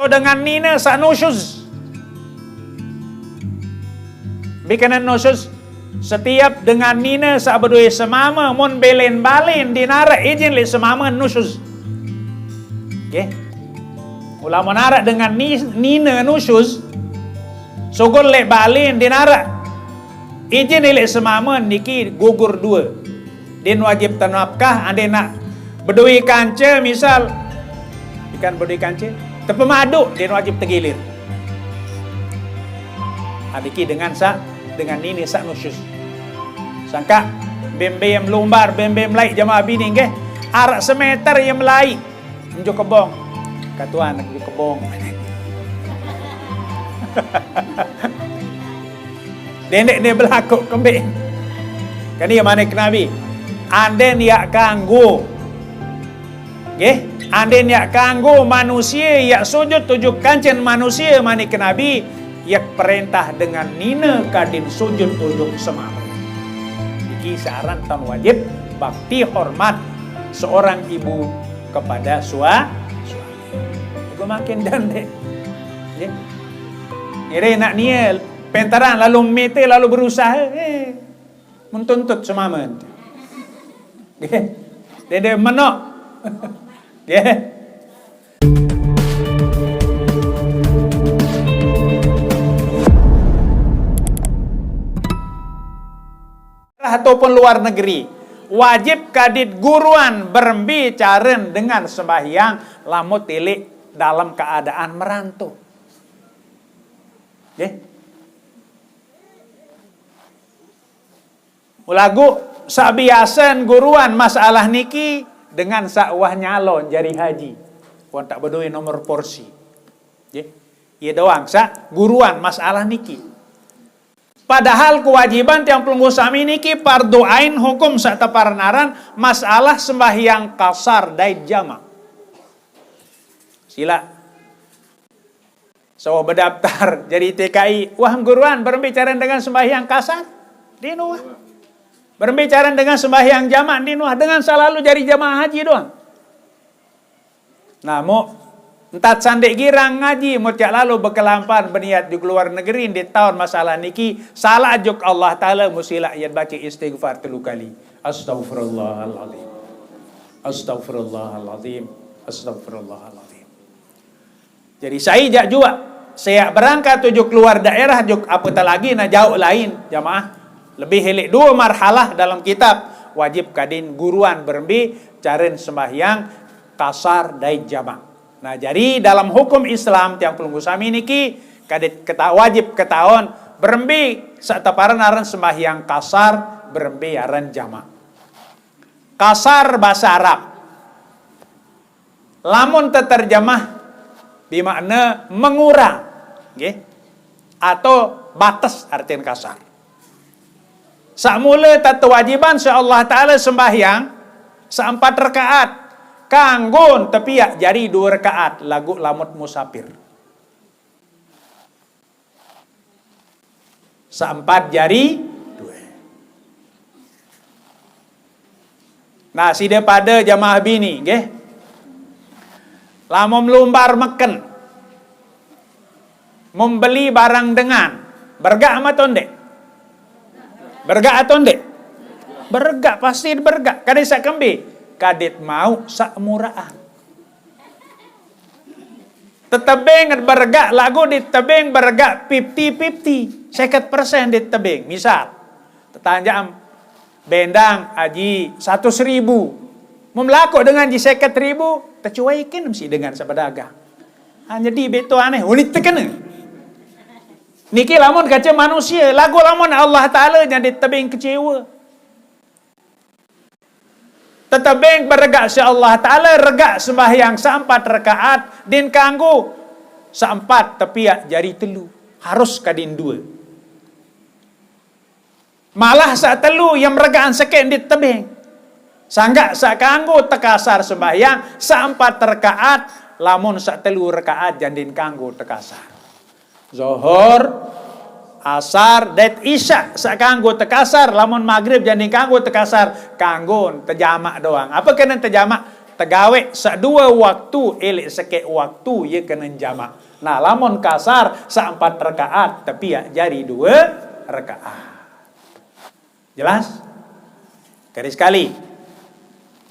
dengan nina sa nusyuz. Bikanan nusyuz setiap dengan nina sa berdua semama mun belen balen dinara izin li semama nusyuz. Okay. Ulama nara dengan nina nusyuz sugol le balen dinara izin li semama niki gugur dua. Din wajib tanapkah ande nak berdua kanca misal ikan berdua kanca terpemadu din wajib tergilir. Adiki dengan ini sa nusyuz. Sangka bem-bem lumbar, bem-bem lai jamaah bini ke arak semeter yang melai unjuk kebong. Katuan nak unjuk kebong. Dendek dia berlaku kembali. Kan dia mana ke Nabi? Anden ya kanggo. Nggih, anden ya kanggo manusia ya sujud tujuh kancen manusia mana ke Nabi yak perintah dengan nina kadin sujud tujuh semama. Iki saran tan wajib bakti hormat seorang ibu kepada suami. Itu makin dande. Ya. Ire nak niel pentaran lalu mete lalu berusaha mentuntut semama. Nggih. Dede menok. Nggih. Ataupun luar negeri wajib kadit guruan berbicara dengan sembahyang lamu tilik dalam keadaan merantau. Okay. Lagu sabiasan guruan masalah niki dengan sakwah nyalon jari haji pun tak berdua nomor porsi. Okay. Ia doang sa guruan masalah niki. Padahal kewajiban tiang pelunggu sami niki fardu ain hukum serta parnaran masalah sembahyang kasar dai jama. Sila. So berdaftar jadi TKI, wah guruan berbicara dengan sembahyang kasar di nuah. Berbicara dengan sembahyang jama di nuah dengan selalu jadi jamaah haji doang. Nah, entat sandek girang ngaji mutiak lalu berkelampan berniat di luar negeri di tahun masalah niki salah juk Allah Ta'ala musila ayat baca istighfar 3 kali. Astaghfirullahaladzim. Astaghfirullahaladzim. Astaghfirullahaladzim. Jadi saya jak juga saya berangkat tujuh keluar daerah juk apatah lagi na jauh lain jamaah lebih helik 2 marhalah dalam kitab wajib kadin guruan berbi caren sembahyang kasar dai jama'. Nah, jadi dalam hukum Islam tiang pelunggu sami niki kadit wajib ketahuan berembi sataparan aran sembahyang kasar berembi aran jama. Kasar bahasa Arab. Lamun terjemah bermakna mengurang, nggih. Atau batas artian kasar. Sakmula tatu wajiban Allah Ta'ala sembahyang 4 rakaat. Kanggon tapi ya jari 2 rakaat lagu lamut musafir. 4 jari 2. Nah, si pada jamaah bini, nggih. Lamun melumbar meken. Membeli barang dengan bergak ama tonde. Bergak atau ndek? Bergak pasti bergak. Kadang sak kembe kadit mau sak muraan. Tetebeng bergak lagu ditebeng bergak 50-50 50% ditebeng. Misal tetanjam bendang aji 100.000 memelaku dengan ji 50.000 tercuaikin mesti dengan sepedagang. Hanya di beto aneh unit tekena. Niki lamun kaca manusia lagu lamun Allah Ta'ala yang ditebeng kecewa. Tetebeng berregak si Allah Ta'ala regak sembahyang 4 rakaat din kanggo 4 tepiak jari telu harus kadin 2 malah saat telu yang meregaan sekek dit tebeng sanggak sak kanggo tekasar sembahyang 4 rakaat lamun sak telu rakaat jandin kanggo tekasar zuhur asar dat isya sak kanggo tekasar lamun maghrib jani kanggo tekasar kanggo terjamak doang apa kena terjamak tegawe sa 2 waktu elek sekek waktu ye kena jamak. Nah, lamun kasar sa 4 rakaat tapi ya jadi 2 rakaat. Jelas? Garis sekali.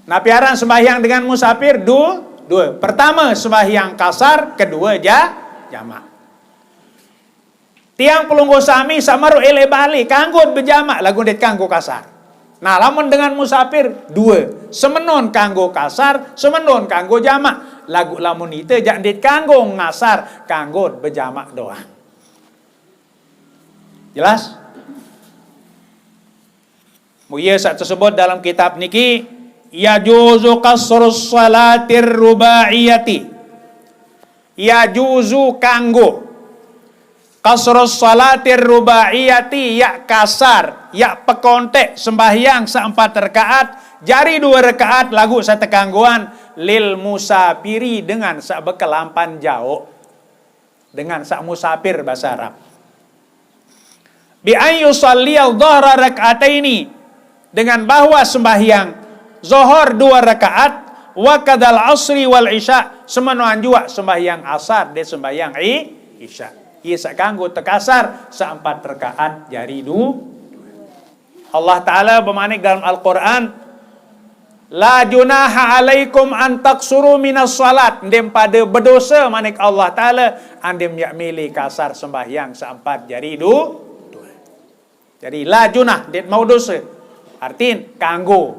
Nah, piaran sembahyang dengan musafir dua. Pertama sembahyang kasar, kedua jamak. Tiang pelunggu sami samaru ele bali kanggo berjamak lagu det kanggo kasar. Nah, lamun dengan musafir 2, semenon kanggo kasar, semenon kanggo jamak. Lagu lamun itu jak dit kanggo ngasar, kanggo berjamak doang. Jelas? Muya saat tersebut dalam kitab niki yajuzu qasrus salatir rubaiyati. Yajuzu kanggo qasrus salatir rubaiyati ya kasar, ya pekontek sembahyang sa 4 rakaat, jari 2 rakaat lagu sa tekangguan lil musafiri dengan sa bekelampan jauh. Dengan sa musafir bahasa Arab. Bi an yusalli al-dhahra rak'ataini dengan bahwa sembahyang zuhur 2 rakaat wa kadal asri wal isya semenuan juga sembahyang asar dan sembahyang isya. Ia sakanggo tekasar sa 4 rakaat jari 2. Allah Ta'ala bermanik dalam Al-Quran, la junaha alaikum an taksuru minas salat. Andem pada berdosa manik Allah Ta'ala, andem yak milih kasar sembahyang sa 4 jari 2. Jadi la junah, det mau dosa. Artin kanggo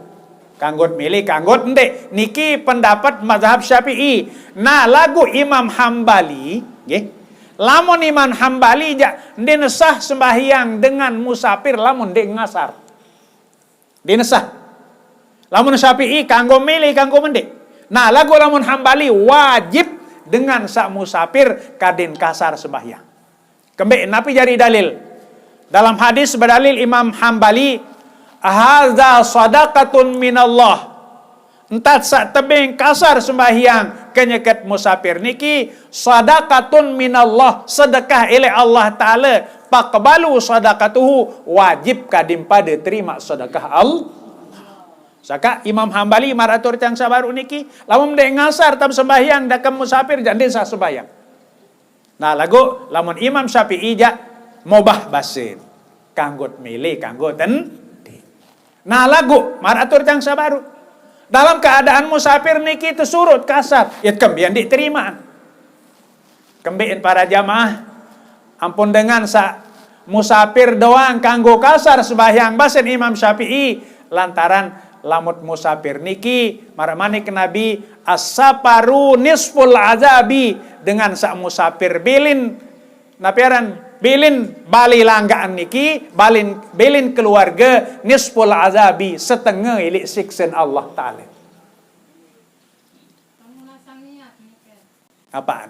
milih kanggo ndek. Niki pendapat mazhab Syafi'i. Nah, lagu Imam Hambali, nggih. Lamun Imam Hambali dinesah sembahyang dengan musafir lamun dek ngasar. Dinesah. Lamun Syafi'i kanggo milih kanggo mendek. Nah, lagu lamun Hambali wajib dengan sak musafir kadin kasar sembahyang. Kembali napi jari dalil. Dalam hadis berdalil Imam Hambali, hadza sadaqatun minallah. Entat sak tebing kasar sembahyang kenyeket musafir niki sadaqatun minallah, sedekah oleh Allah Ta'ala, faqbalu sadaqatuhu, wajib kadim pada terima sedekah Allah. Saka Imam Hambali maratur tang sabaru niki lamun dek ngasar tam sembahyang dakam musafir jande sah sembahyang. Nah, lagu lamun Imam Syafi'i ja mubah basin kanggo milih kanggo ten. Nah, lagu maratur tang sabaru dalam keadaan musafir niki tersurut kasar, ya kembian diterima. Kembian para jamaah, ampun dengan sa musafir doang kanggo kasar sembahyang basen Imam Syafi'i lantaran lamut musafir niki maramani ke Nabi as-safaru nisful azabi, dengan sa musafir bilin napiaran bilin bali langgaan niki bilin keluarga nisful azabi, setengah ilik siksen Allah Ta'ala. Apaan?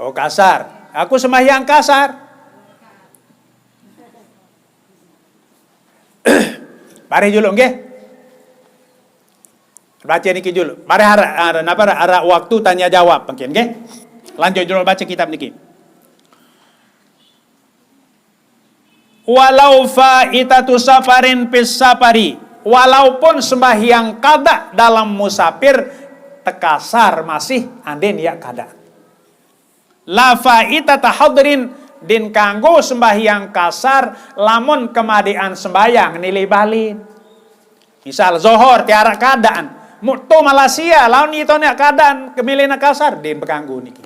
Oh, kasar. Aku sembahyang kasar. Mari juluk nggih. Baca niki juluk. Mari ara waktu tanya jawab mungkin nggih. Lanjut juluk baca kitab niki. Walau faitatu safarin pis safari, walaupun sembahyang qada dalam musafir tekasar masih anden ya qada. La faitata hadrin din kanggo sembahyang kasar lamun kemadian sembahyang nilai balin. Misal zuhur tiara keadaan, mukto Malaysia lawan itu nek keadaan kemilina kasar din bekanggo niki.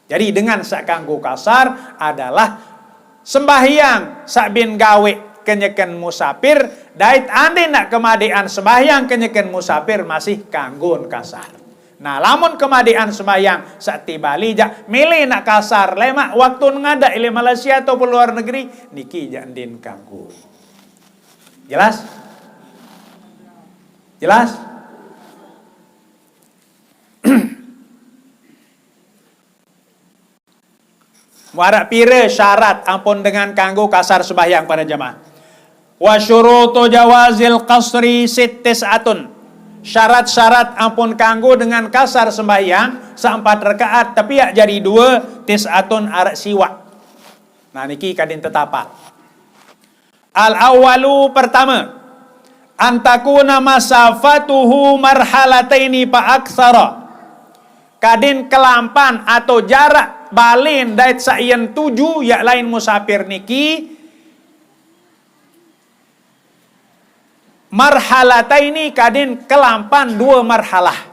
Jadi dengan sak kanggo kasar adalah sembahyang sabin gawe kenyeken musafir, dait ande nak kemadian sembahyang kenyeken musafir masih kanggun kasar. Nah, lamun kemadian sembahyang sak tibali jak milih nak kasar lemak waktu ngada ile Malaysia atau luar negeri niki jak ndin kanggu. Jelas? Jelas? Warak pire syarat ampun dengan kanggo kasar sembahyang pada jamaah. Wa syurutu jawazil qasri sittisatun. Syarat-syarat ampun kanggo dengan kasar sembahyang sa 4 rakaat tapi ya jadi 2 tisatun arak siwa. Nah, niki kadin tetapat. Al awalu pertama, antakuna masafatuhu marhalataini pa aksara. Kadin kelampan atau jarak balin dait saien 7 ya lain musafir niki marhalataini kadin kelampan 2 marhalah.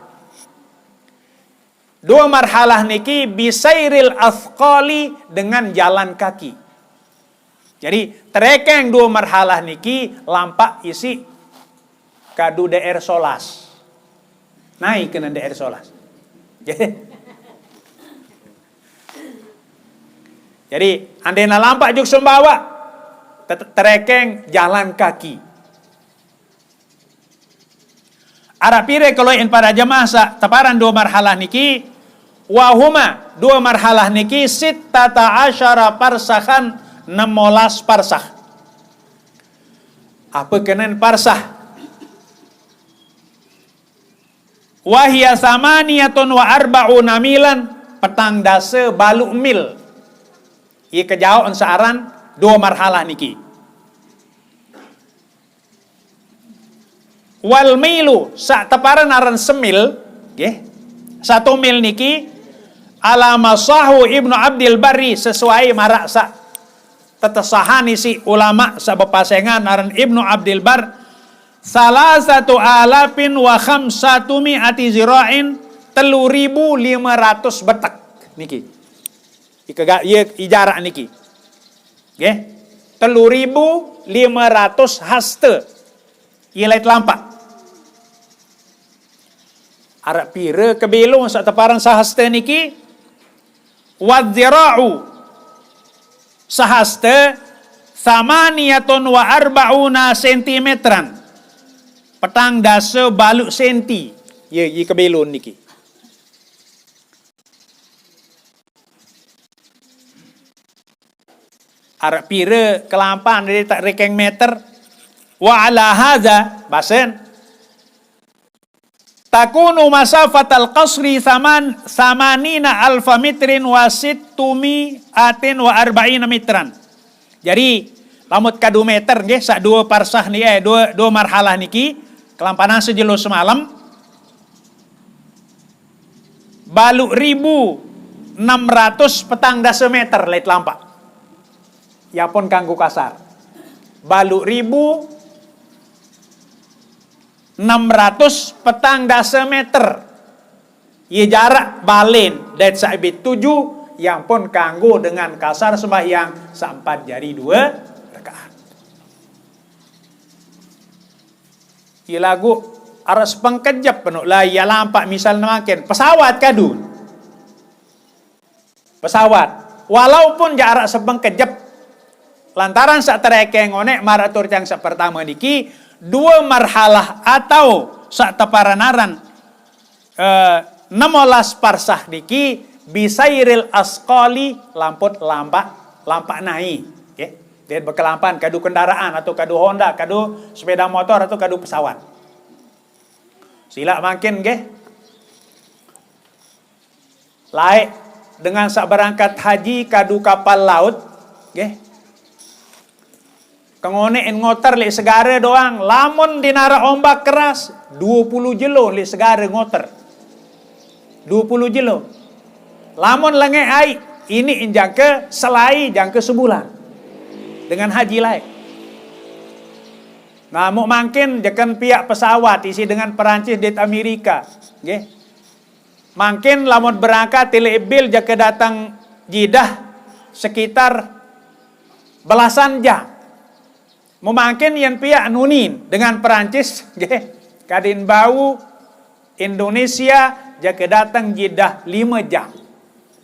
2 marhalah niki bisairil athqali dengan jalan kaki. Jadi terekeng 2 marhalah niki lampak isi kadu daerah solas. Naik ke daerah solas. Jadi andena lampak juk sumbawa terekeng jalan kaki. Arab pire kalau in para jemaah sa taparan 2 marhalah niki wahuma 2 marhalah niki sittata asyara parsakhan 16 parsah. Apa kenen parsah? Wahia samaniyatun wa arba'una milan petang dase baluk mil. Ia kejauhan searan 2 marhalah niki. Wal milu sak teparan aran semil, nggih. 1 mil niki ala masahu Ibnu Abdil Barri sesuai marak sak tetesahan isi ulama sak bepasengan aran Ibnu Abdil Bar salasatu alafin wa khamsatu mi'ati zira'in 3.500 betak niki. Ijarak niki. Nggih. 3.500 haste. Ia lait lampak. Arab pira kebelong sak teparan sahaste niki wadzira'u sahaste samaniyatun wa arba'una sentimetran petang dasa baluk senti ye kebelon niki. Arab pira kelampan dia tak rekeng meter wa ala hadza basen takunu masafatal qasri samanina alfa mitrin wa sittumi atin wa arba'ina mitran. Jadi lamut ka 2 meter nggih sak 2 parsah ni 2 marhalah niki kelampanan sejelo semalam baluk 1.600 petang dasa meter lait lampak. Ya pun kanggo kasar. Baluk 1.600 petang dasa meter. Ia jarak balen dat saibit 7 yang pun kanggo dengan kasar sembahyang sampai jari 2 rakaat. Ia lagu aras pengkejap penuh lah ia lampak misalnya makin pesawat kadun. Pesawat walaupun jarak sepengkejap lantaran sak terekeng onek maratur yang sak pertama niki 2 marhalah atau sak teparanaran 16 parsah niki bisairil asqali lamput lampak naik. Okay? Dia berkelampan kadu kendaraan atau kadu Honda, kadu sepeda motor atau kadu pesawat. Sila makin nggih. Laik dengan sak berangkat haji kadu kapal laut nggih. Kengone en ngotor li segara doang, lamun dinara ombak keras 20 jelo li segara ngotor. 20 jelo. Lamun lengai ai ini injang ke selai jang ke sebulan. Dengan haji lain. Nah, mau makin jekan pihak pesawat isi dengan Perancis di Amerika, nggih. Makin lamun berangkat telebil jaka datang Jeddah sekitar belasan jam. Memakin yang pihak nunin dengan Perancis, nggih. Kadin bau Indonesia jaka datang Jeddah 5 jam.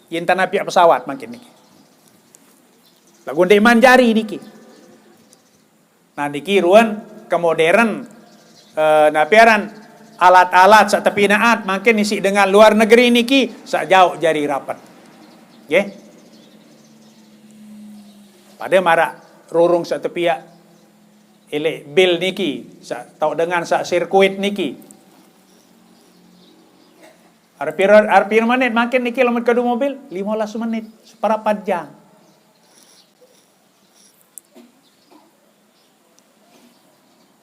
Yen tanah pihak pesawat makin niki. Lagu ndek manjari niki. Nah niki ruan kemodern napiaran alat-alat sak tepinaat makin isi dengan luar negeri niki sak jauh jari rapat. Nggih. Pada marak rurung sak tepiak elek bil niki sak tau dengan sak sirkuit niki. Arpir menit makin niki lamun kadu mobil 15 menit separapat jam.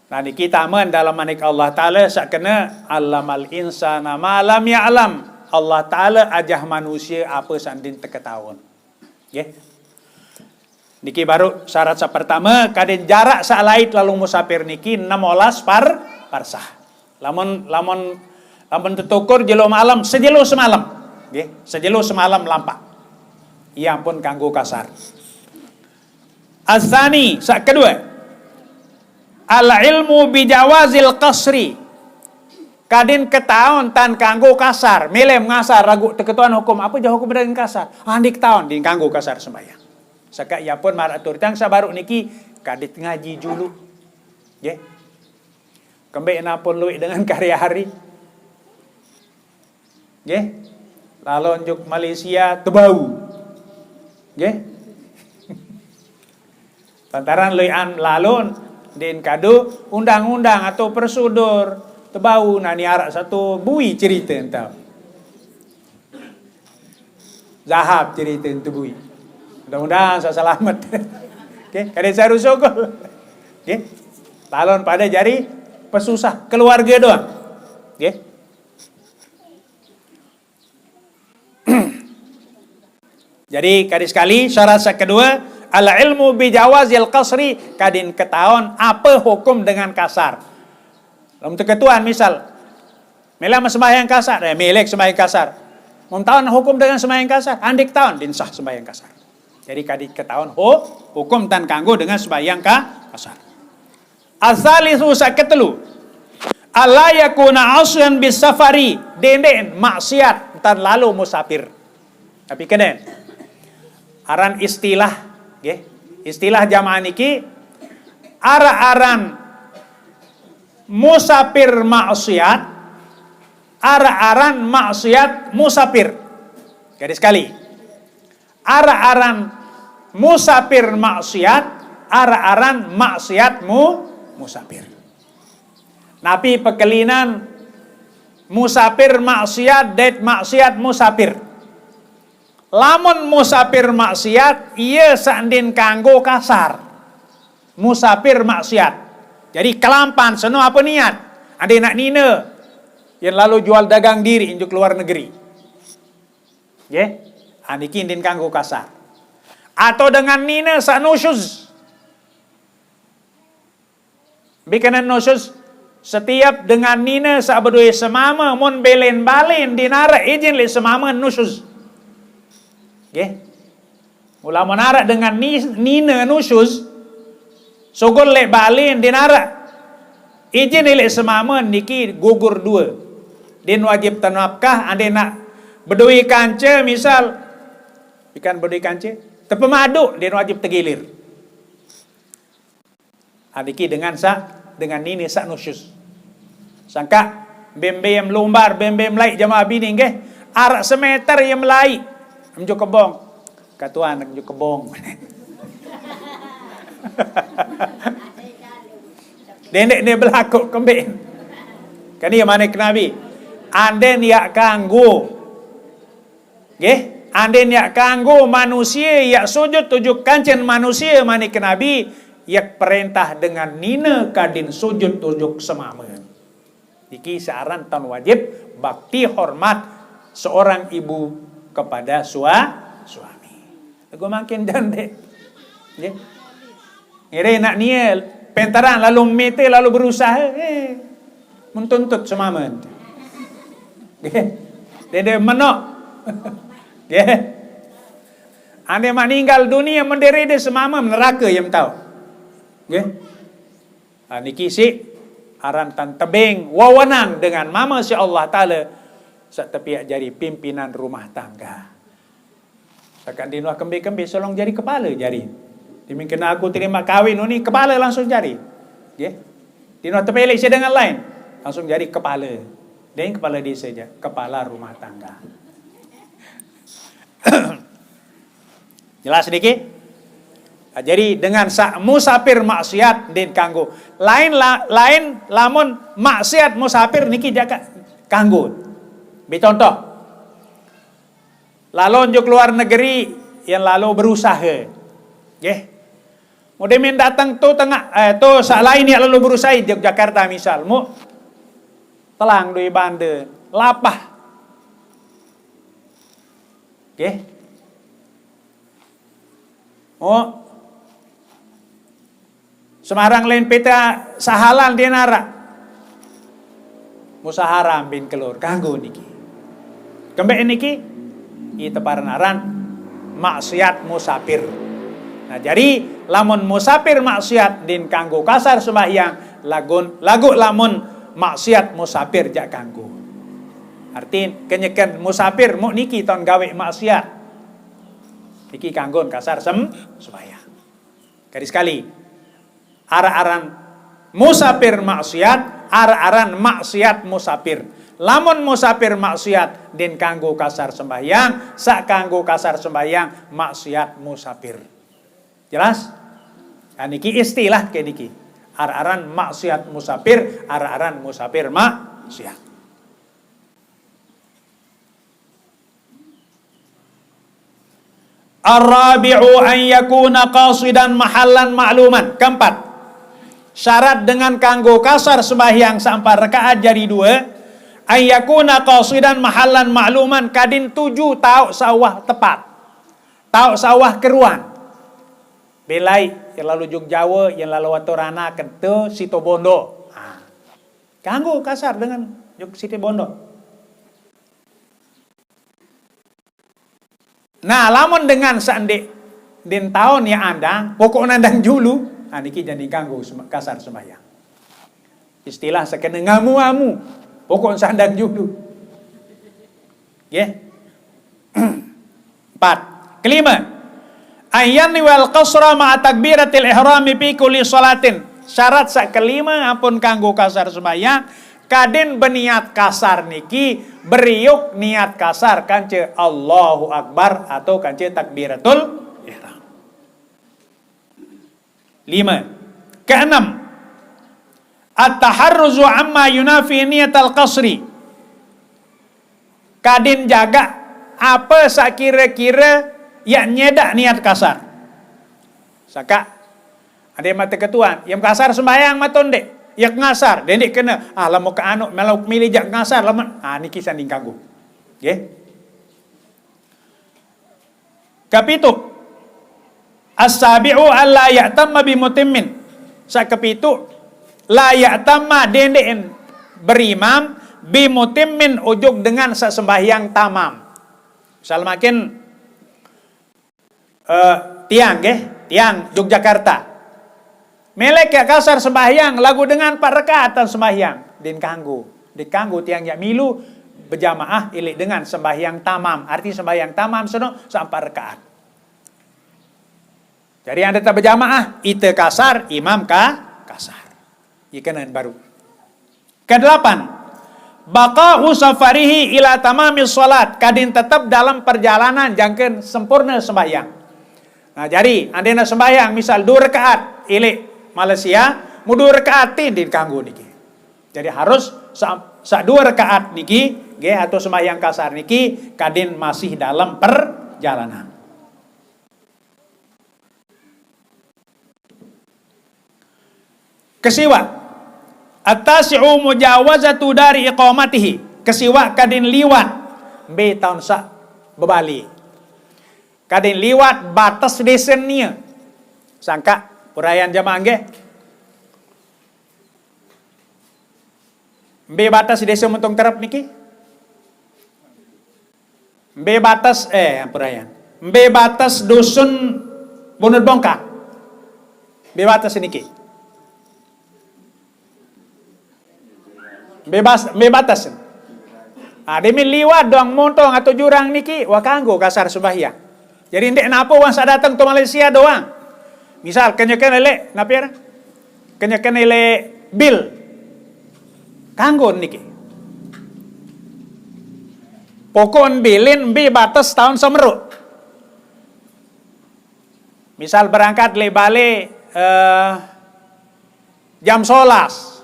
Nah niki taman dalam manik Allah Ta'ala sakena allamal insana ma lam ya'lam. Allah Ta'ala ajah manusia apa sandin teketahuan. Okay? Niki baru syarat pertama kadin jarak salait lalu musafir niki 16 parsah. Lamun tetukur jelo malam sejelo semalam. Okay? Sejelo semalam lampak. Ia pun kanggo kasar. Azani sak kedua. Al-ilmu bijawazil qasri. Kadin ketahuan tan kanggo kasar. Melem ngasar ragu teketuan hukum. Apa jauh hukum dengan kasar? Andik tahun din kanggo kasar sembahyang. Saka ia pun maratur tang sabaru niki kadit ngaji julu. Nggih. Kembali napun luwih dengan karya hari. Nggih. Lalu unjuk Malaysia tebau. Nggih. Lantaran luian lalun din kado undang-undang atau persudur tebau nani arak satu bui cerita entah zahab cerita itu bui mudah-mudahan saya selamat. Okay, kadang saya rusukul. Okay, talon pada jari pesusah keluarga doang. Okay. Jadi kadang sekali syarat kedua al-ilmu bijawazil qasri kadin ketahuan apa hukum dengan kasar. Lamun ketuan misal melek sembahyang kasar, melek sembahyang kasar. Mun tahu hukum dengan sembahyang kasar, andik tahun din sah sembahyang kasar. Jadi kadin ketahuan hukum tan kanggo dengan sembahyang kasar. Asalisu saketelu alla yakuna asyan bis safari denden maksiat tan lalu musafir. Tapi kenen aran istilah. Okay. Istilah jamaah niki ara-aran musafir maksiat, ara-aran maksiat musafir. Garis sekali. Ara-aran musafir maksiat, ara-aran maksiat musafir. Nabi pekelinan musafir maksiat, det maksiat musafir. Lamun musafir maksiat, ia sandin kanggo kasar. Musafir maksiat. Jadi kelampan, seno apa niat? Ada nak nina yang lalu jual dagang diri untuk luar negeri. Ya, aniki din kanggo kasar. Atau dengan nina sanusyuz. Bikanan nusyuz setiap dengan nina sabadui semama mun belen-balen dinara izin li semama nusyuz. Okay. Mula menarak dengan nina nusyuz sogol lek balin dinara izin lek semaman niki gugur dua. Din wajib tanapkah ande nak bedui kanca misal ikan bedui kanca tepemadu din wajib tegilir. Adiki dengan nini sak nusyuz. Sangka bem-bem lumbar bem-bem lai jamaah bini nggih arak semeter yang melai Mjo kebong. Katuan mjo kebong. Dendek ni berlaku kembali. Kan dia manik Nabi. Anden ya kanggo. Nggih, anden ya kanggo manusia ya sujud tujuh kancen manusia manik Nabi yak perintah dengan nina kadin sujud tujuh semama. Iki saran tan wajib bakti hormat seorang ibu kepada suami. Aku makin jande. Nggih. Ngire nak niel pentaran lalu mete lalu berusaha mentuntut semaman. Nggih. Dede menok. Nggih. Ane meninggal dunia menderede semama neraka yang tahu. Nggih. Niki si aran tan tebing wawanang dengan mama si Allah Taala sak tepiak jari pimpinan rumah tangga. Takkan dinuah kembi-kembi solong jari kepala jari. Dimin kena aku terima kawin ni kepala langsung jari. Nggih. Dinuah tepelek saya dengan lain langsung jari kepala. Dan kepala dia saja, kepala rumah tangga. Jelas sedikit? Jadi dengan musafir maksiat din kanggo. Lain lamun maksiat musafir niki jaga kanggo. Contoh, lalu unjuk luar negeri yang lalu berusaha, Mudemin datang tu tengah tu lain ya lalu berusaha Yogyakarta misal mu telang doi bande lapah. Okey. Oh. Semarang lain peta sahalan dia nara. Musaharam bin kelur kanggo niki. Kembali niki itu paranaran maksiat musafir. Nah, jadi lamun musafir maksiat din kanggo kasar sembahyang, lagu lamun maksiat musafir jak kanggo. Artin kenyekan musafir mu niki ton gawe maksiat. Niki kanggon kasar sembahyang. Kali sekali. Ara-aran musafir maksiat, ara-aran maksiat musafir. Lamun musafir maksiat din kanggo kasar sembahyang, sak kanggo kasar sembahyang maksiat musafir. Jelas? Nah, niki istilah ke niki. Ara-aran maksiat musafir, ara-aran musafir maksiat. Ar-rabi'u an yakuna qasidan mahallan ma'luman. Keempat. Syarat dengan kanggo kasar sembahyang sampai rakaat jadi 2 ayyakuna qasidan mahallan ma'luman kadin tuju tau sawah tepat tau sawah keruan belai yang lalu Jog Jawa yang lalu Watorana kente Situbondo kanggo kasar dengan Jog Situbondo. Nah lamun dengan seandainya din tahun yang andang pokok nandang julu niki jadi kanggo kasar sembahyang. Istilah sakene ngamu-amu, pokok sandang judu. Ya. 4. Kelima, ayyan wal qasra ma'a takbiratil ihrami fi kulli salatin. Syarat sak kelima ampun kanggo kasar sembahyang, kadin beniat kasar niki beriuk niat kasar kance Allahu Akbar atau kance takbiratul ihram. 5. Keenam, at-taharruzu amma yunafi niyatal qasri. Kadin jaga apa sak kira-kira yang nyedak niat kasar. Saka ada mata ketuan, yang kasar sembahyang maton dek, yang ngasar, dek kena lamu ke anu melau milih jak ngasar lama. Niki sanding kanggo. Nggih. Kapitu as-sabi'u alla ya'tamma bimutimmin. Sakepitu la ya'tamma dendeen berimam bimutimmin ujug dengan sesembahyang tamam. Misal makin tiang Yogyakarta. Melek ya kasar sembahyang lagu dengan 4 rakaat sembahyang din kanggo. Dikanggo tiang ya milu berjamaah ilik dengan sembahyang tamam. Arti sembahyang tamam sono 4 rakaat. Jadi anda tak berjamaah, ite kasar, imam kasar. Ikanan baru. Ke-8. Baqa'u safarihi ila tamamis salat. Kadin tetap dalam perjalanan jangkeun sempurna sembahyang. Nah, jadi anda nak sembahyang misal 2 rakaat ilik Malaysia, mu 2 rakaat din kanggo niki. Jadi harus sak 2 rakaat niki, nggih atau sembahyang kasar niki kadin masih dalam perjalanan. Kesiwa at-tasi'u mujawazatu dari iqamatihi. Kesiwa kadin liwat be tahun sak bebali. Kadin liwat batas desennya. Sangka uraian jamaah nggih. Be batas desa mentong terap niki. Be batas uraian. Be batas dusun Bunut Bongkak. Be batas niki. Bebatas. Demi liwat doang montong atau jurang niki wakanggo kasar sembahyang. Jadi ndek napa wang sa datang to Malaysia doang. Misal kenyakan lele napiar? Kenyakan lele bil. Kanggo niki. Pokon bilin be batas tahun semeru. Misal berangkat le bale jam 11.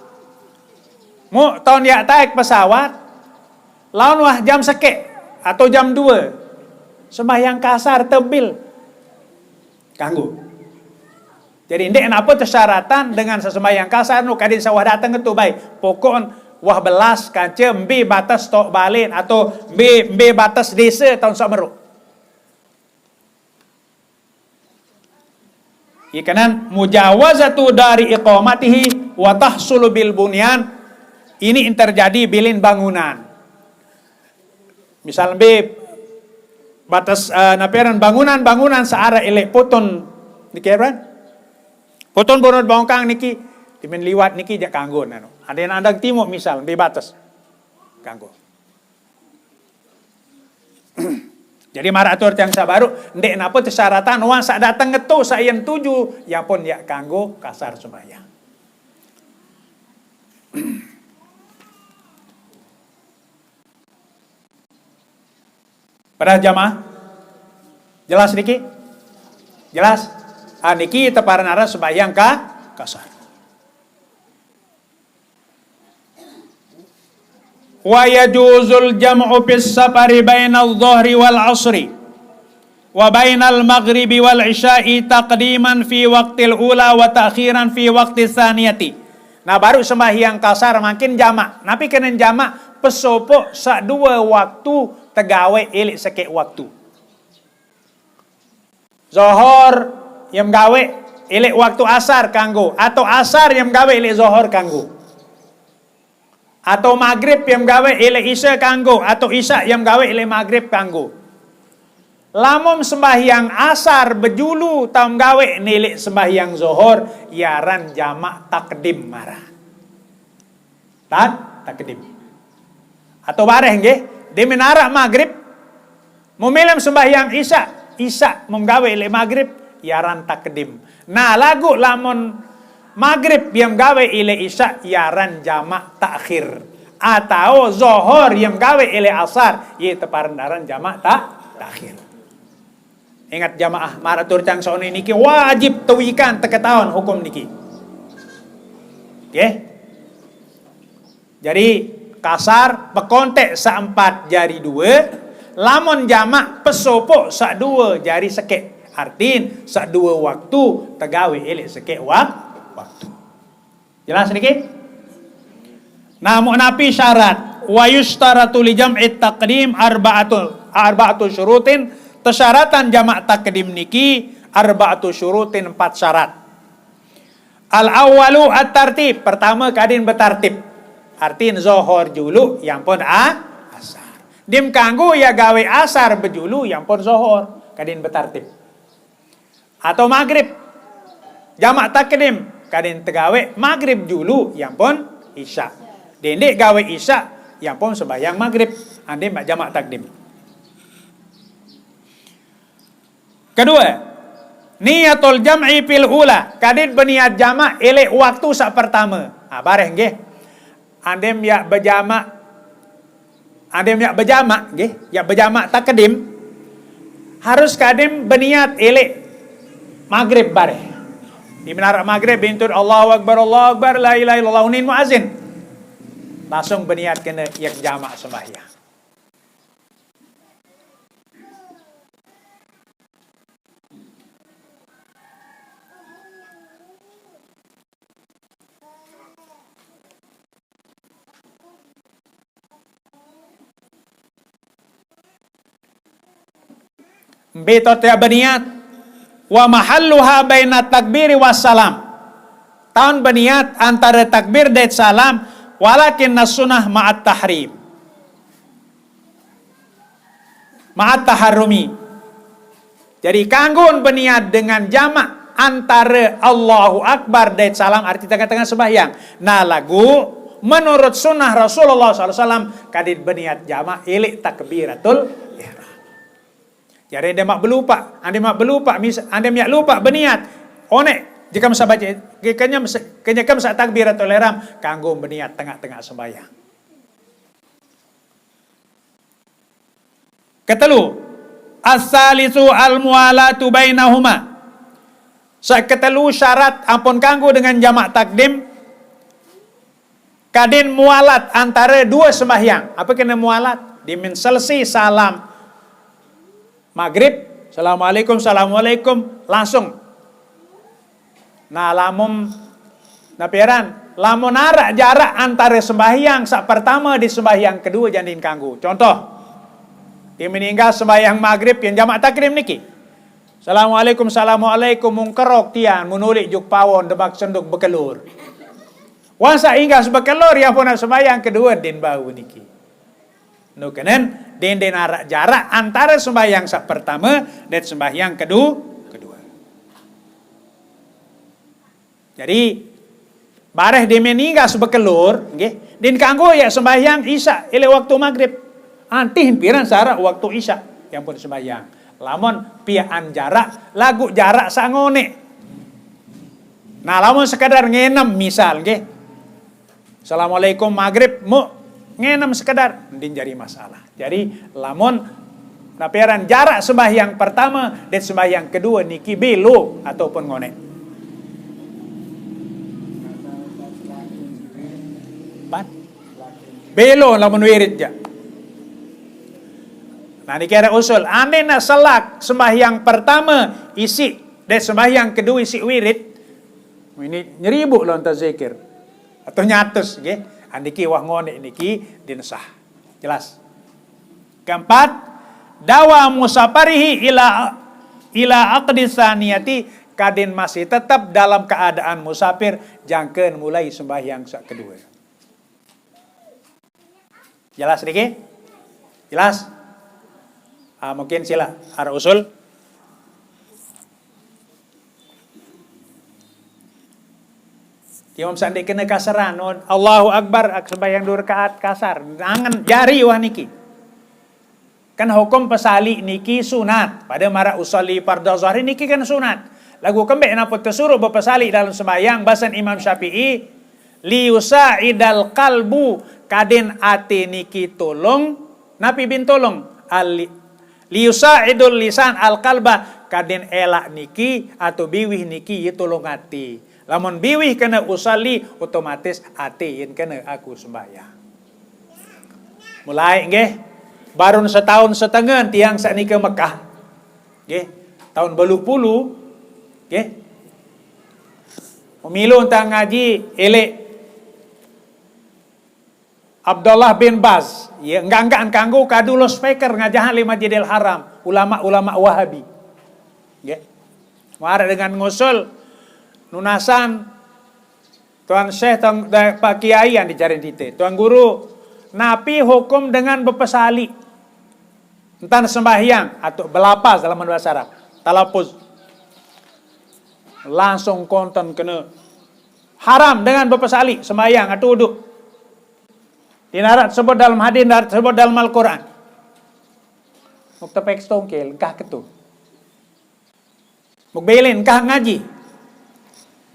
Mu tahun ya taik pesawat, lawan wah jam seke atau jam 2. Sembahyang kasar tebil. Kanggo. Jadi ndek napa persyaratan dengan sesembahyang kasar nu kadin sawah datang itu baik. Pokon wah belas kanca mbe batas tok balik atau mbe batas desa tahun sak meruk. Ikanan mujawazatu dari iqamatihi wa tahsulu bil bunyan. Ini yang terjadi bilin bangunan. Misal mbe batas naperan bangunan searah elek poton dikeran. Poton bonot bangkang niki dimen liwat niki jak kanggo nano. Ada yang andang timur misal mbe batas kanggo. Jadi maratur yang sabaru ndek napa persyaratan wong sak datang ngetu sayen tuju ya pun ya kanggo kasar sembahyang. Pada jamaah jelas niki? Jelas? Niki teparan arah sembahyang kasar. Wa yajuzul jam'u fis safari bainal dhuhri wal 'ashri wa bainal maghribi wal 'isya'i taqdiman fi waqtil ula wa ta'khiran fi waqtis tsaniyati. Nah baru sembahyang kasar makin jamak. Napi kenen jamak pesopo sak dua waktu tegawe elik sekek waktu. Zohor yang gawe elek waktu asar kanggo atau asar yang gawe elek zohor kanggo atau maghrib yang gawe elek isya kanggo atau isya yang gawe elek maghrib kanggo. Lamun sembahyang asar bejulu tam gawe nilek sembahyang zohor yaran jamak takdim marah. Takdim. Atau bareng nggih di menara maghrib memilih sembahyang isya menggawe elek maghrib yaran takdim. Nah lagu lamun maghrib yang gawe ile isya yaran jamak takhir atau zohor yang gawe ile asar ye teparandaran jamak takhir. Ingat jamaah maratur cang sauni niki wajib tuwikan teketaon hukum niki. Oke. Jadi kasar pekontek saempat jari dua, lamun jamak pesopo sak dua jari sekek. Artin sak dua waktu tegawe elek sekek waktu. Jelas niki? Namun napi syarat wa yustaratu li jam'i taqdim arba'atu syurutin. Persyaratan jamak takdim niki arba'atu syurutin 4 syarat. Al awwalu at-tartib, pertama kadin bertartib. Artin zohor julu yang pun asar. Dim kanggo ya gawe asar bejulu yang pun zohor kadin bertartib. Atau maghrib jamak takdim kadin tegawe maghrib julu yang pun isya. Dendek gawe isya yang pun sembahyang maghrib ande mak jamak takdim. Kedua, niyatul jam'i fil ula, kadin berniat jamak elek waktu sak pertama. Bareh nggih. Andem ya berjamak nggih, ya berjamak takdim harus kadin berniat elek maghrib bareh. Di menara maghrib bintun Allahu Akbar la ilaha illallah unin muazin. Langsung berniat kena yang jamak sembahyang. Betot ya berniat wa mahalluha baina takbiri wassalam. Tahun berniat antara takbir dan salam walakin sunnah ma'at tahrim. Ma'at taharrumi. Jadi kanggun berniat dengan jamak antara Allahu Akbar dan salam arti tengah-tengah sembahyang. Nah lagu menurut sunnah Rasulullah SAW kadin berniat jamak ilik takbiratul ihram. Jadi anda mak belupa, anda mak lupa berniat. Onek jika masa baca kenyakam saat takbiratul ihram kanggo berniat tengah-tengah sembahyang. Ketelu, as-salisu al-mualatu bainahuma. Ketelu syarat ampun kanggo dengan jamak takdim kadin mualat antara dua sembahyang. Apa kena mualat? Dimin selesai salam maghrib, assalamualaikum, langsung Nah lamun napiaran, lamun arak jarak antara sembahyang sak pertama di sembahyang kedua jandin kanggo. Contoh, dia meninggal sembahyang maghrib yang jamak takrim niki. Assalamualaikum, assalamualaikum mungkerok tian menulik juk pawon debak senduk bekelur. Wasa hingga sebekelur yang pun sembahyang kedua din bau niki. Nukanen din arak jarak antara sembahyang sak pertama dan sembahyang kedua. Jadi bareh dia meninggal sebekelur, nggih, din kanggo ya sembahyang isya ile waktu maghrib. Antih himpiran syarat waktu isya yang pun sembahyang. Lamun piaan jarak, lagu jarak sangone. Nah, lamun sekadar ngenem misal, nggih. Assalamualaikum maghrib mu ngenem sekadar din jadi masalah. Jadi lamun napiaran jarak sembahyang pertama dan sembahyang kedua niki belo ataupun ngone. Belo lamun wirid ja. Nah ini kira usul. Ane nak selak sembahyang pertama isi dan sembahyang kedua isi wirid. Ini nyeribu lah untuk zikir atau nyatus, nggih. Andiki wah ngone niki dinsah. Jelas. Keempat, dawa musafarihi ila aqdi saniyati kadin masih tetap dalam keadaan musafir jangkeun mulai sembahyang sak kedua. Jelas niki? Jelas? Mungkin sila ara usul. Imam sandi kena kasaran, Allahu Akbar sembahyang 2 rakaat kasar. Angan jari wah niki. Kan hukum pesali niki sunat. Pada mara usolli fardhu zuhri niki kan sunat. Lagu kembe napa tersuruh berpesali dalam sembahyang bahasan Imam Syafi'i liusaidal qalbu kaden ati niki tolong napi bin tolong liusaidul lisan al qalba kaden elak niki atau biwih niki tolong ati. Lamun biwih kena usalli otomatis ati yen kena aku sembahyang. Mulai nggih baru setahun setengah tiang saknika Mekah. Nggih, tahun 80 nggih. Pemilu tentang ngaji elek Abdullah bin Baz, ya enggak kanggo kadulo speaker ngajahan di Masjidil Haram, ulama-ulama Wahabi. Nggih. Mara dengan ngusul nunasan Tuan Syekh Pak Kiai yang dicari tite. Tuan Guru, napi hukum dengan berpesali. Entah sembahyang atau belapaz dalam bahasa Arab. Talapuz. Langsung konten kena haram dengan berpesali sembahyang atau uduk. Dinarat sebut dalam hadis, dinarat sebut dalam Al-Quran. Muktapek stongkel, kah ketu. Mukbelin, kah ngaji.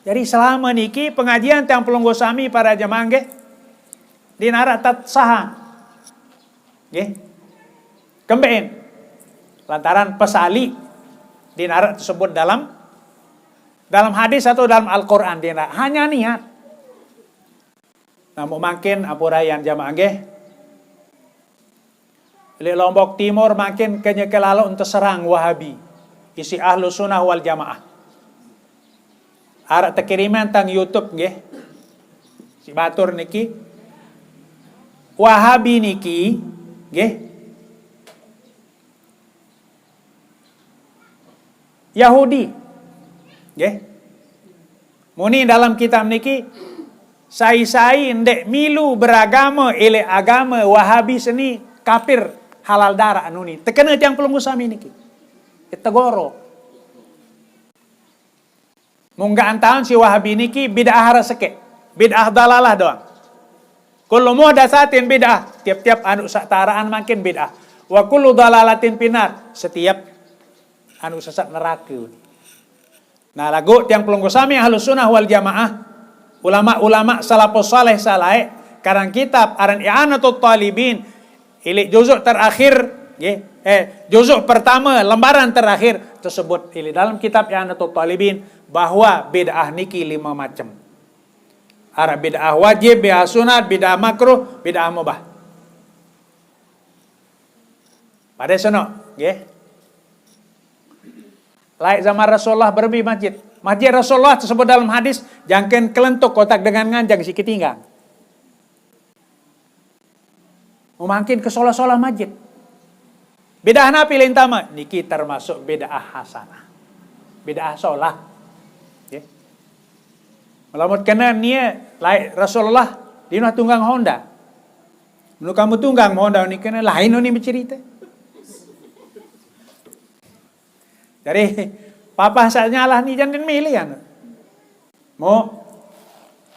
Jadi selama niki pengajian yang pelunggu sami para jamaah nggih dinarat tat saha. Nggih. Kemben. Lantaran pesali dinarat tersebut dalam hadis atau dalam Al-Quran dinarat hanya niat. Namun makin apurayan jamaah nggih. Di Lombok Timur makin kenyekelalo untuk serang Wahabi. Isi ahlu sunnah wal jamaah. Arak terkiriman tang YouTube nggih. Si batur niki Wahabi niki nggih. Yahudi nggih. Muni dalam kitab niki sai-sai ndek milu beragama ele agama Wahabi seni kafir halal darah anu ni. Tekena tiang pelunggu sami niki. Tegoro. Munggaan tahun si Wahabi niki bid'ah rasake. Bid'ah dalalah doang. Kullu muhdatsatin bid'ah. Tiap-tiap anu saktaraan makin bid'ah. Wa kullu dalalatin pinar. Setiap anu sesat neraka. Nah, lagu tiang pelunggu sami ahlus sunnah wal jamaah. Ulama-ulama salafus saleh salae karang kitab aran i'anatul talibin ili juzuk terakhir nggih juzuk pertama lembaran terakhir tersebut ili dalam kitab i'anatul talibin bahwa bid'ah niki 5 macam. Ada bid'ah wajib, bid'ah sunat, bid'ah makruh, bid'ah mubah. Pada sono nggih. Laik zaman Rasulullah berbi masjid. Masjid Rasulullah tersebut dalam hadis, jangan kelentuk kotak dengan nganjang si ketinggang. Memakin ke solah-solah masjid. Bid'ah napi lain tama, niki termasuk bid'ah hasanah. Bid'ah solah. Okay. Melamut kena nia lain Rasulullah dina tunggang Honda. Menu kamu tunggang Honda ni kena lain ni bercerita. Jadi papa saatnya lah ni jangan milih kan. Mau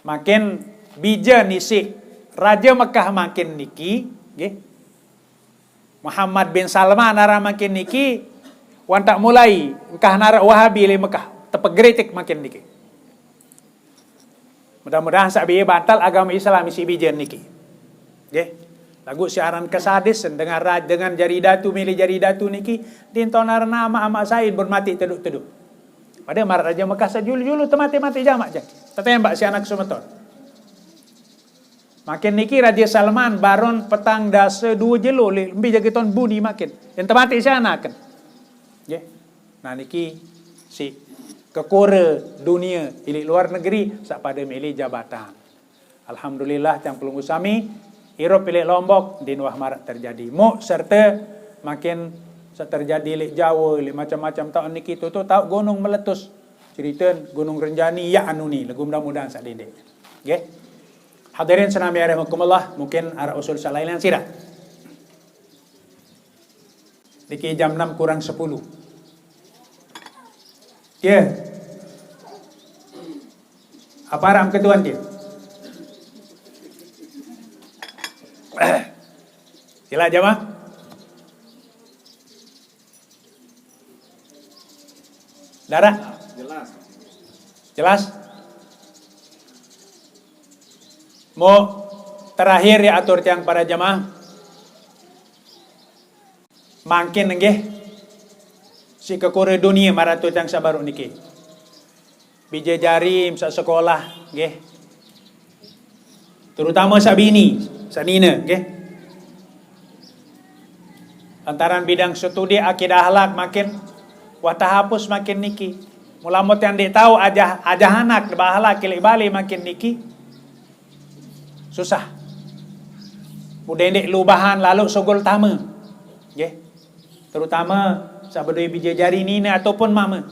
makin bija ni si Raja Mekah makin niki, okay. Muhammad bin Salman nara makin niki, wan tak mulai engkah nara Wahabi le Mekah, tepegretik makin niki. Mudah-mudahan sak biye batal agama Islam isi bijen niki. Nggih. Lagu siaran kesadis dengan jari datu milih jari datu niki dintonar nama Ahmad Said bermati teduk-teduk. Pada marat Raja Mekah sajulu-julu temati-mati jamak je. Tetembak si anak sumeton. Makin niki Raja Salman baron petang dasa 2 jelo lebih jaga ton buni makin. Yang temati si anak kan. Nggih. Nah niki si kekora dunia ilik luar negeri sak pada milih jabatan. Alhamdulillah yang pelunggu sami Irop ilik Lombok di Nuah Marat terjadi. Mu serta makin terjadi ilik Jawa ilik macam-macam tahun niki tu tahu gunung meletus. Cerita Gunung Renjani ya anu ni lagu mudah-mudahan sak dinding. Nggih. Hadirin senami rahimakumullah, mungkin arah usul salailan sirah. Niki jam 6 kurang 10. Ya. Apa ram ketuan dia? Sila jamaah. Darah? Jelas. Jelas? Mau terakhir ya atur tiang para jamaah. Makin nggih si kekore dunia maratu tiang sabaru niki. Bija jarim sa sekolah nggih. Terutama sa bini, sa nina nggih. Lantaran bidang studi akidah akhlak makin watahapus makin niki. Mulamot yang dik tahu aja anak bahala kilik bali makin niki. Susah. Mudendek lubahan lalu sogol tama. Nggih. Terutama sabadoi bija jari nina ataupun mama.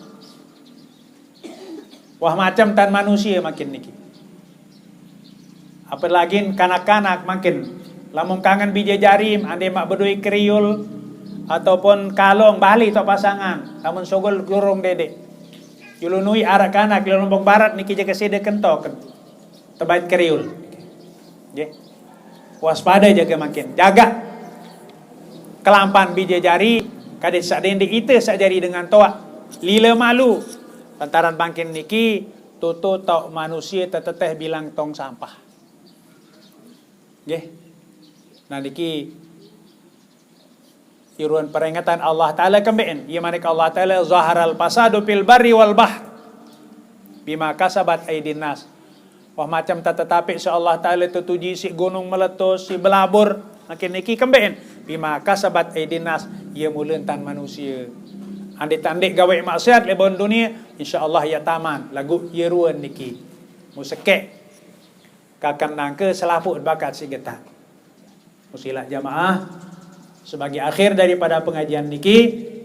Wah macam tan manusia makin niki. Apalagi kanak-kanak makin lamun kangen bija jarim ande mak bedoi kriul ataupun kalong bali to pasangan lamun sogol kurung dedek. Yulunui arak kanak di Lombok Barat niki jaga sede kentok. Terbaik kriul. Nggih. Waspada jaga makin. Jaga kelampan bija jari kade sak dende ite sak jari dengan toa. Lila malu. Lantaran bangkin niki tutu tau manusia teteteh bilang tong sampah. Nggih. Nah niki iruan peringatan Allah Ta'ala kembeen. Ia manik Allah Ta'ala zaharal fasadu fil barri wal bahr bima kasabat aydin nas. Wah macam tetapi Allah Ta'ala tutuji si gunung meletus, si belabur. Makin niki kembeen. Bima kasabat aydin nas. Ia mulentan manusia. Andik-andik gawe maksiat lebon dunia, insya-Allah ya taman. Lagu yeruan niki. Musekek. Kakan nangke selaput bakat si getah. Musilah jamaah. Sebagai akhir daripada pengajian niki,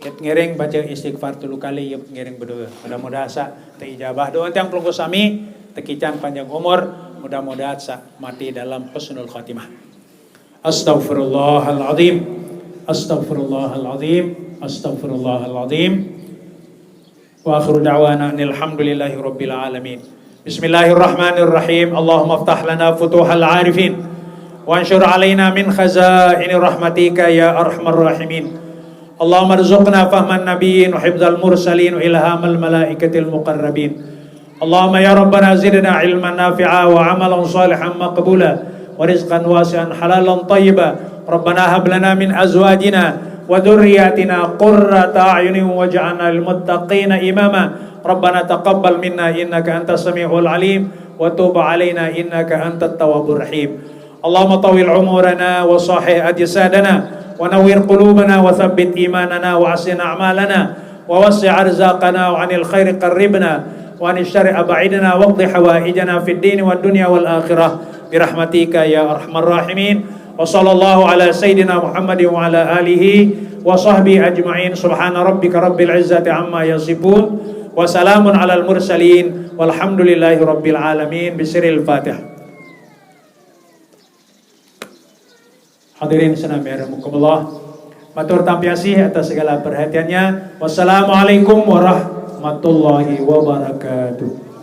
ket ngiring baca istighfar 3 kali, ngiring berdoa. Mudah-mudahan sa terijabah doa tiang pelunggu sami, tekican panjang umur, mudah-mudahan sa mati dalam husnul khatimah. Astaghfirullahaladzim. Astaghfirullahaladzim. Astaghfirullahaladzim. Wa akhiru da'wana alhamdulillahi rabbil alamin. Bismillahirrahmanirrahim. Allahumma aftah lana futuhal arifin wa anshur alaina min khazaini rahmatika ya arhamar rahimin. Allahumma rzuqna fahman nabiyyin wa hifdzal mursalin wa ilhamal malaikatil muqarrabin. Allahumma ya rabbana zidna ilman nafi'a wa amalan salihan maqbula wa rizqan wasi'an halalan tayyiba. Rabbana hab lana min azwajina wa dhurriyyatina qurrata a'yunin waj'alna lil muttaqina imama. Rabbana taqabbal minna innaka antas samiul alim wa tub alaina innaka antat tawwabur rahim. Allahumma tawil umurana wa sahih ajsadana wa nawwir qulubana wa thabbit imanana wa asin a'malana wa wasi' arzaqana wa 'anil khairi qarribna wa an syarri ab'idna waqdi hawaijana fid din wad dunya wal akhirah birahmatika ya arhamar rahimin. Wa sallallahu ala sayyidina Muhammadin wa ala alihi wa sahbihi ajma'in. Subhana rabbika rabbil izzati amma yasifun wa salamun alal mursalin walhamdulillahi rabbil alamin. Bisiril Fatihah. Hadirin senami rahimakumullah, matur tampiasih atas segala perhatiannya. Wassalamualaikum warahmatullahi wabarakatuh.